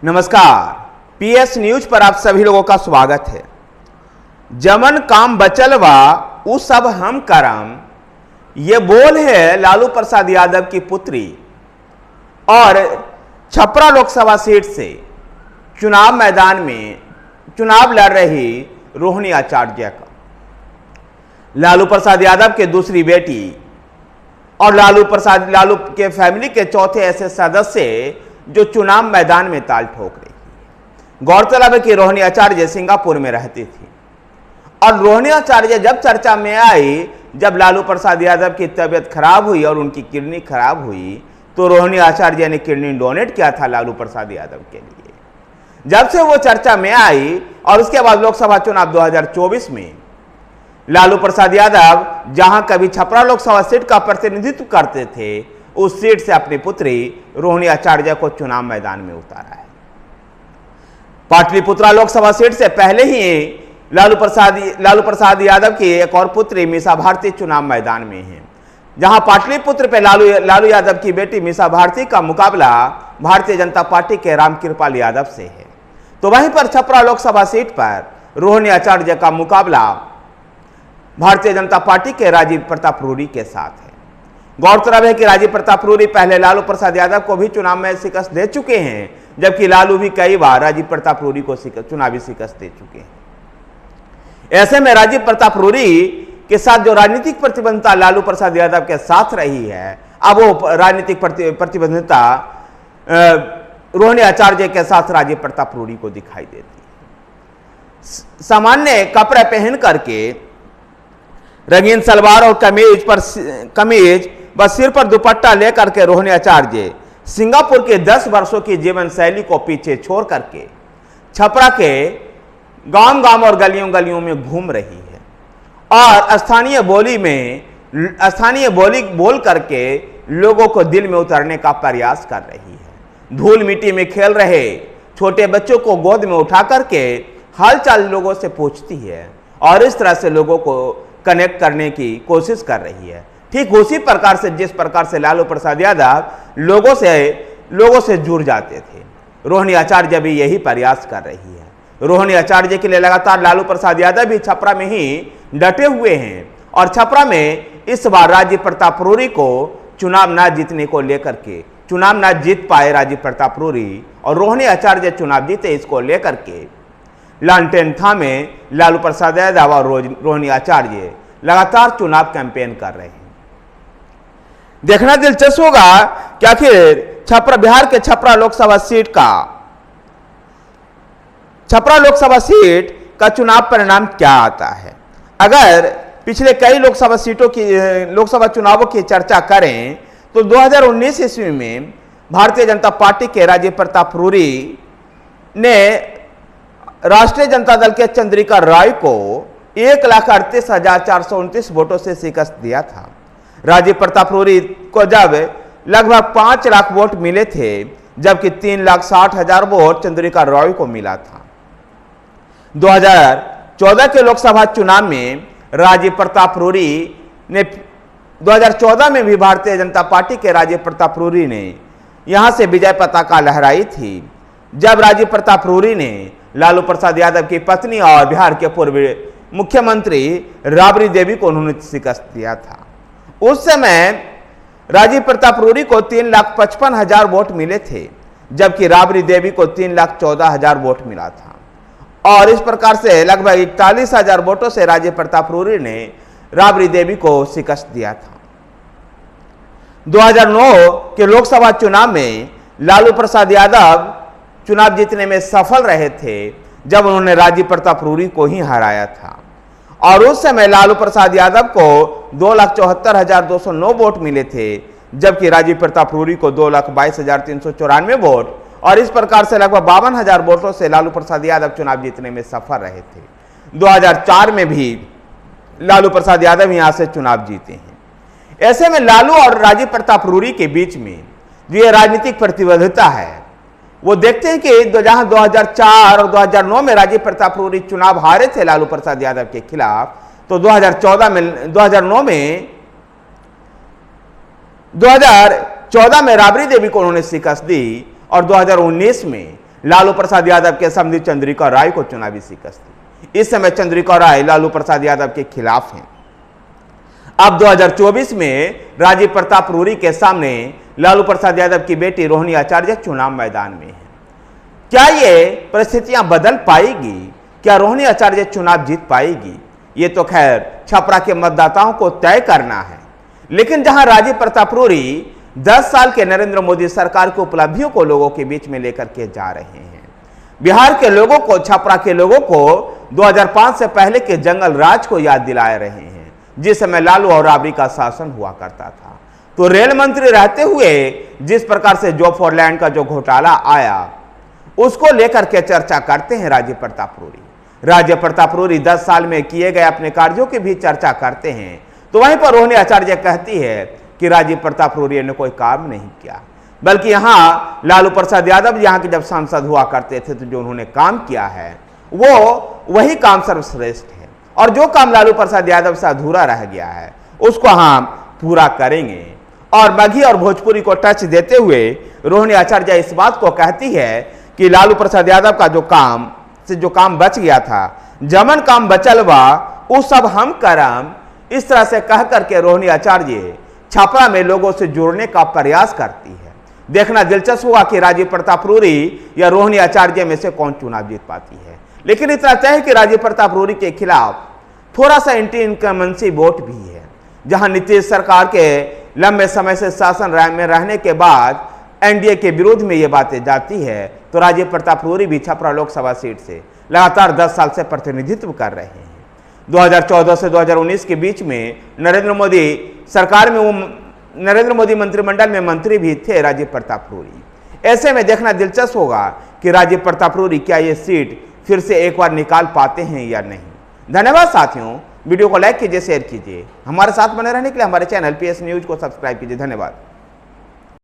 नमस्कार, PS news पर आप सभी लोगों का स्वागत है। जमन काम बचलवा उ सब हम करम, ये बोल है लालू प्रसाद यादव की पुत्री और छपरा लोकसभा सीट से चुनाव मैदान में चुनाव लड़ रही रोहिणी आचार्य का। लालू प्रसाद यादव के दूसरी बेटी और लालू के फैमिली के चौथे ऐसे सदस्य जो चुनाव मैदान में ताल ठोक रही है। गौरतलब है कि रोहिणी आचार्य सिंगापुर में रहती थी और रोहिणी आचार्य जब चर्चा में आई, जब लालू प्रसाद यादव की तबीयत खराब हुई और उनकी किडनी खराब हुई, तो रोहिणी आचार्य ने किडनी डोनेट किया था लालू प्रसाद यादव के लिए। जब से वो चर्चा में आई और उसके बाद लोकसभा चुनाव 2024 में लालू प्रसाद यादव जहां कभी छपरा लोकसभा सीट का प्रतिनिधित्व करते थे, उस सीट से अपनी पुत्री रोहिणी आचार्य को चुनाव मैदान में उतारा है। पाटलिपुत्रा लोकसभा सीट से पहले ही लालू प्रसाद यादव की एक और पुत्री मीसा भारती चुनाव मैदान में है, जहां पाटलिपुत्र पे लालू यादव की बेटी मीसा भारती का मुकाबला भारतीय जनता पार्टी के रामकृपाल यादव से है। तो वहीं पर छपरा लोकसभा सीट पर रोहिणी आचार्य का मुकाबला भारतीय जनता पार्टी के राजीव प्रताप रूडी के साथ है। गौरतलब है कि राजीव प्रताप रूडी पहले लालू प्रसाद यादव को भी चुनाव में शिकस्त दे चुके हैं, जबकि लालू भी कई बार राजीव प्रताप रूडी को चुनावी शिकस्त दे चुके हैं। ऐसे में राजीव प्रताप रूडी के साथ जो राजनीतिक प्रतिबद्धता लालू प्रसाद यादव के साथ रही है, अब वो राजनीतिक प्रतिबद्धता रोहिणी आचार्य के साथ राजीव प्रताप रूडी को दिखाई देती है। सामान्य कपड़े पहन करके रंगीन सलवार और कमीज व सिर पर दुपट्टा लेकर के रोहिणी आचार्य सिंगापुर के 10 वर्षों की जीवन शैली को पीछे छोड़ करके छपरा के गांव और गलियों में घूम रही है और स्थानीय बोली बोल करके लोगों को दिल में उतारने का प्रयास कर रही है। धूल मिट्टी में खेल रहे छोटे बच्चों को गोद में उठा करके हालचाल लोगों से पूछती है और इस तरह से लोगों को कनेक्ट करने की कोशिश कर रही है। ठीक उसी प्रकार से जिस प्रकार से लालू प्रसाद यादव लोगों से जुड़ जाते थे, रोहिणी आचार्य भी यही प्रयास कर रही है। रोहिणी आचार्य के लिए लगातार लालू प्रसाद यादव भी छपरा में ही डटे हुए हैं और छपरा में इस बार राजीव प्रताप रूडी को चुनाव न जीतने को लेकर के चुनाव न जीत पाए राजीव प्रताप रूडी और रोहिणी आचार्य चुनाव जीते, इसको लेकर के लालटेन थामे लालू प्रसाद यादव और रोहिणी आचार्य लगातार चुनाव कैंपेन कर रहे हैं। देखना दिलचस्प होगा कि आखिर बिहार के छपरा लोकसभा सीट का चुनाव परिणाम क्या आता है। अगर पिछले कई लोकसभा चुनावों की चर्चा करें तो 2019 ईस्वी में भारतीय जनता पार्टी के राजीव प्रताप रूडी ने राष्ट्रीय जनता दल के चंद्रिका राय को 1,38,429 वोटों से शिकस्त दिया था। राजीव प्रताप रूडी को जब लगभग 5 लाख वोट मिले थे, जबकि 3,60,000 वोट चंद्रिका राय को मिला था। 2014 के लोकसभा चुनाव में राजीव प्रताप रूडी ने 2014 में भी भारतीय जनता पार्टी के राजीव प्रताप रूडी ने यहां से विजय पताका लहराई थी, जब राजीव प्रताप रूडी ने लालू प्रसाद यादव की पत्नी और बिहार के पूर्व मुख्यमंत्री राबड़ी देवी को उन्होंने शिकस्त दिया था। उस समय राजीव प्रताप रूडी को 3,55,000 वोट मिले थे, जबकि राबड़ी देवी को 3,14,000 वोट मिला था और इस प्रकार से लगभग 41,000 वोटों से राजीव प्रताप रूडी ने राबड़ी देवी को शिकस्त दिया था। 2009 के लोकसभा चुनाव में लालू प्रसाद यादव चुनाव जीतने में सफल रहे थे, जब उन्होंने राजीव प्रताप रूडी को ही हराया था और उस समय लालू प्रसाद यादव को 2,74,209 वोट मिले थे, जबकि राजीव प्रताप रूडी को 2,22,394 वोट और इस प्रकार से लगभग 52,000 वोटों से लालू प्रसाद यादव चुनाव जीतने में सफल रहे थे। 2004 में भी लालू प्रसाद यादव यहां से चुनाव जीते हैं। ऐसे में लालू और राजीव प्रताप रूडी के बीच में जो ये राजनीतिक प्रतिबद्धता है, वो देखते हैं कि जहां 2004 और 2009 में राजीव प्रताप रूडी चुनाव हारे थे लालू प्रसाद यादव के खिलाफ, तो 2014 में राबड़ी देवी को उन्होंने शिकस्त दी और 2019 में लालू प्रसाद यादव के समधी चंद्रिका राय को चुनावी शिकस्त दी। इस समय चंद्रिका राय लालू प्रसाद यादव के खिलाफ हैं। अब 2024 में राजीव प्रताप रूडी के सामने लालू प्रसाद यादव की बेटी रोहिणी आचार्य चुनाव मैदान में है। क्या ये परिस्थितियां बदल पाएगी? क्या रोहिणी आचार्य चुनाव जीत पाएगी? ये तो खैर छपरा के मतदाताओं को तय करना है। लेकिन जहां राजीव प्रताप रूडी 10 साल के नरेंद्र मोदी सरकार की उपलब्धियों को लोगों के बीच में लेकर के जा रहे हैं, बिहार के लोगों को, छपरा के लोगों को 2005 से पहले के जंगल राज को याद दिला रहे हैं, जिस समय लालू और राबड़ी का शासन हुआ करता था। तो रेल मंत्री रहते हुए जिस प्रकार से जॉब फॉर लैंड का जो घोटाला आया, उसको लेकर के चर्चा करते हैं राजीव प्रताप रूडी। राजीव प्रताप रूडी 10 साल में किए गए अपने कार्यों की भी चर्चा करते हैं। तो वहीं पर रोहिणी आचार्य कहती है कि राजीव प्रताप रूडी ने कोई काम नहीं किया, बल्कि यहाँ लालू प्रसाद यादव यहाँ के जब सांसद हुआ करते थे तो जो उन्होंने काम किया है वो वही काम सर्वश्रेष्ठ है, और जो काम लालू प्रसाद यादव से अधूरा रह गया है उसको हम पूरा करेंगे। और मगही और भोजपुरी को टच देते हुए रोहिणी आचार्य इस बात को कहती है कि लालू प्रसाद यादव का जो काम बच गया था, जमन काम बचल बा उ सब हम करम, इस तरह से कह करके रोहिणी आचार्य छपरा में लोगों से जुड़ने का प्रयास करती है। देखना दिलचस्प हुआ कि राजीव प्रताप रूडी या रोहिणी आचार्य में से कौन चुनाव जीत पाती है। लेकिन इतना तय है कि राजीव प्रताप रूडी के खिलाफ थोड़ा सा एंटी इनकमेंसी वोट भी है। जहां नीतीश सरकार के लंबे समय से शासन में रहने के बाद एनडीए के विरोध में ये बातें जाती है, तो राजीव प्रताप रूडी भी छपरा लोकसभा सीट से लगातार 10 साल से प्रतिनिधित्व कर रहे हैं। 2014 से 2019 के बीच में नरेंद्र मोदी सरकार में नरेंद्र मोदी मंत्रिमंडल में मंत्री भी थे राजीव प्रताप रूडी। ऐसे में देखना दिलचस्प होगा कि राजीव प्रताप रूडी क्या ये सीट फिर से एक बार निकाल पाते हैं या नहीं। धन्यवाद साथियों, वीडियो को लाइक कीजिए, शेयर कीजिए। हमारे साथ बने रहने के लिए हमारे चैनल PS न्यूज को सब्सक्राइब कीजिए। धन्यवाद।